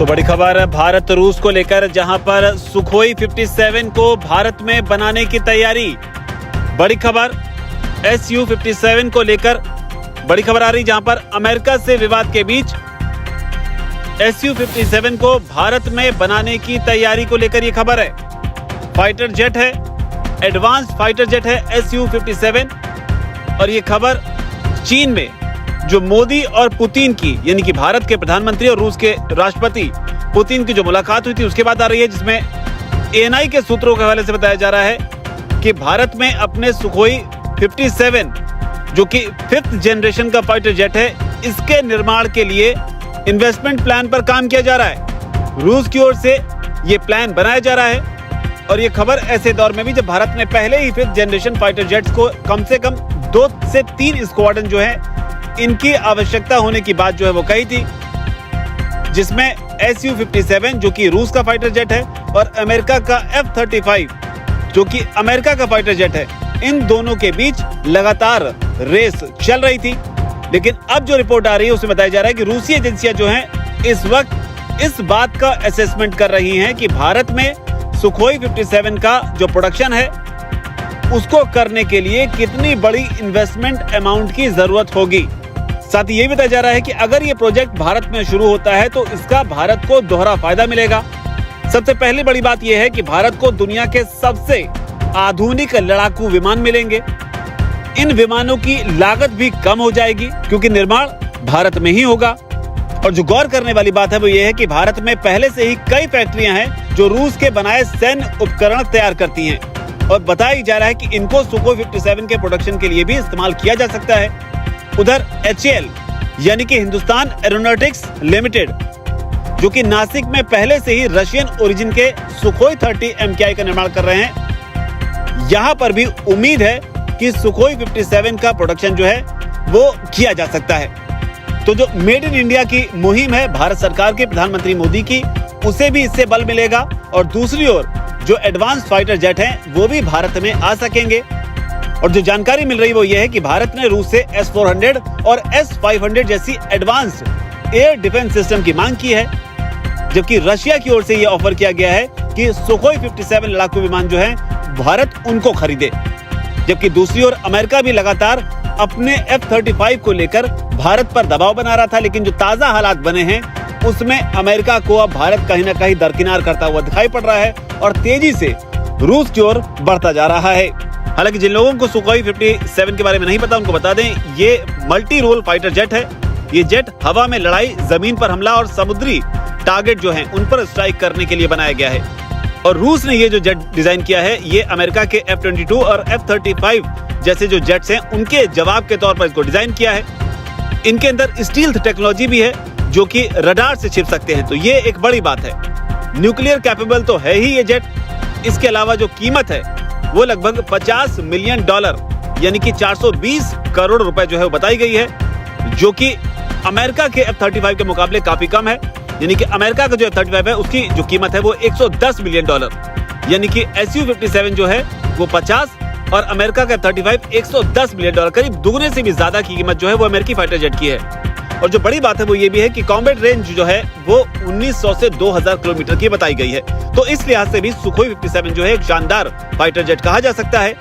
तो बड़ी खबर भारत रूस को लेकर, जहां पर सुखोई 57 को भारत में बनाने की तैयारी। बड़ी खबर Su-57 को लेकर बड़ी खबर आ रही, जहां पर अमेरिका से विवाद के बीच Su-57 को भारत में बनाने की तैयारी को लेकर ये खबर है। फाइटर जेट है, एडवांस फाइटर जेट है Su-57, और ये खबर चीन में जो मोदी और पुतिन की, यानी कि भारत के प्रधानमंत्री और रूस के राष्ट्रपति पुतिन की जो मुलाकात हुई थी उसके बाद आ रही है, जिसमें ANI के सूत्रों के हवाले से बताया जा रहा है कि भारत में अपने सुखोई 57 जो कि 5th जनरेशन का फाइटर जेट है, इसके निर्माण के लिए इन्वेस्टमेंट प्लान पर काम किया जा रहा है। रूस की ओर से ये प्लान बनाया जा रहा है, और ये खबर ऐसे दौर में भी जब भारत ने पहले ही 5th जनरेशन फाइटर जेट्स को कम से कम 2 से 3 स्क्वाड्रन जो है इनकी आवश्यकता होने की बात जो है वो कही थी, जिसमें Su-57 जो कि रूस का फाइटर जेट है और अमेरिका का F-35 जो कि अमेरिका का फाइटर जेट है, इन दोनों के बीच लगातार रेस चल रही थी। लेकिन अब जो रिपोर्ट आ रही है उसमें बताया जा रहा है कि रूसी एजेंसियां जो हैं इस वक्त इस बात का असेसमेंट कर रही हैं कि भारत में सुखोई 57 का जो प्रोडक्शन है उसको करने के लिए कितनी बड़ी इन्वेस्टमेंट अमाउंट की जरूरत होगी। साथ ही ये बताया जा रहा है कि अगर ये प्रोजेक्ट भारत में शुरू होता है तो इसका भारत को दोहरा फायदा मिलेगा। सबसे पहली बड़ी बात यह है कि भारत को दुनिया के सबसे आधुनिक लड़ाकू विमान मिलेंगे। इन विमानों की लागत भी कम हो जाएगी क्योंकि निर्माण भारत में ही होगा। और जो गौर करने वाली बात है वो ये है कि भारत में पहले से ही कई फैक्ट्रियां हैं जो रूस के बनाए सैन्य उपकरण तैयार करती हैं, और बताया जा रहा है कि इनको सुखोई 57 के प्रोडक्शन के लिए भी इस्तेमाल किया जा सकता है। उधर HAL यानी कि हिंदुस्तान एरोनॉटिक्स लिमिटेड जो कि नासिक में पहले से ही रशियन ओरिजिन के सुखोई 30 MKI का निर्माण कर रहे हैं, यहां पर भी उम्मीद है कि सुखोई 57 का प्रोडक्शन जो है वो किया जा सकता है। तो जो मेड इन इंडिया की मुहिम है भारत सरकार के प्रधानमंत्री मोदी की, उसे भी इससे बल मिलेगा, और दूसरी ओर जो एडवांस फाइटर जेट हैं वो भी भारत में आ सकेंगे। और जो जानकारी मिल रही वो ये है कि भारत ने रूस से S-400 और S-500 जैसी एडवांस्ड एयर डिफेंस सिस्टम की मांग की है, जबकि रशिया की ओर से ये ऑफर किया गया है कि सुखोई 57 लड़ाकू विमान जो है भारत उनको खरीदे। जबकि दूसरी ओर अमेरिका भी लगातार अपने F-35 को लेकर भारत पर दबाव बना रहा था, लेकिन जो ताजा हालात बने हैं उसमें अमेरिका को अब भारत कहीं ना कहीं दरकिनार करता हुआ दिखाई पड़ रहा है और तेजी से रूस की ओर बढ़ता जा रहा है। हालांकि जिन लोगों को सुखोई 57 के बारे में नहीं पता उनको बता दें, ये मल्टी रोल फाइटर जेट है। ये जेट हवा में लड़ाई, जमीन पर हमला और समुद्री टारगेट जो हैं उन पर स्ट्राइक करने के लिए बनाया गया है। और रूस ने ये जो जेट डिजाइन किया है ये अमेरिका के F-22 और F-35 जैसे जो जेट्स हैं उनके जवाब के तौर पर इसको डिजाइन किया है। इनके अंदर स्टील्थ टेक्नोलॉजी भी है जो कि रडार से छिप सकते हैं, तो ये एक बड़ी बात है। न्यूक्लियर कैपेबल तो है ही ये जेट। इसके अलावा जो कीमत है वो लगभग $50 मिलियन यानी कि 420 करोड़ रुपए जो है वो बताई गई है, जो कि अमेरिका के F-35 के मुकाबले काफी कम है। यानी कि अमेरिका का जो F-35 है उसकी जो कीमत है वो $110 मिलियन, यानी कि Su-57 जो है वो 50 और अमेरिका का F-35 $110 मिलियन, करीब दुगने से भी ज्यादा की कीमत जो है वो अमेरिकी फाइटर जेट की है। और जो बड़ी बात है वो ये भी है कि कॉम्बैट रेंज जो है वो 1900 से 2000 किलोमीटर की बताई गई है। तो इस लिहाज से भी सुखोई 57 जो है एक शानदार फाइटर जेट कहा जा सकता है।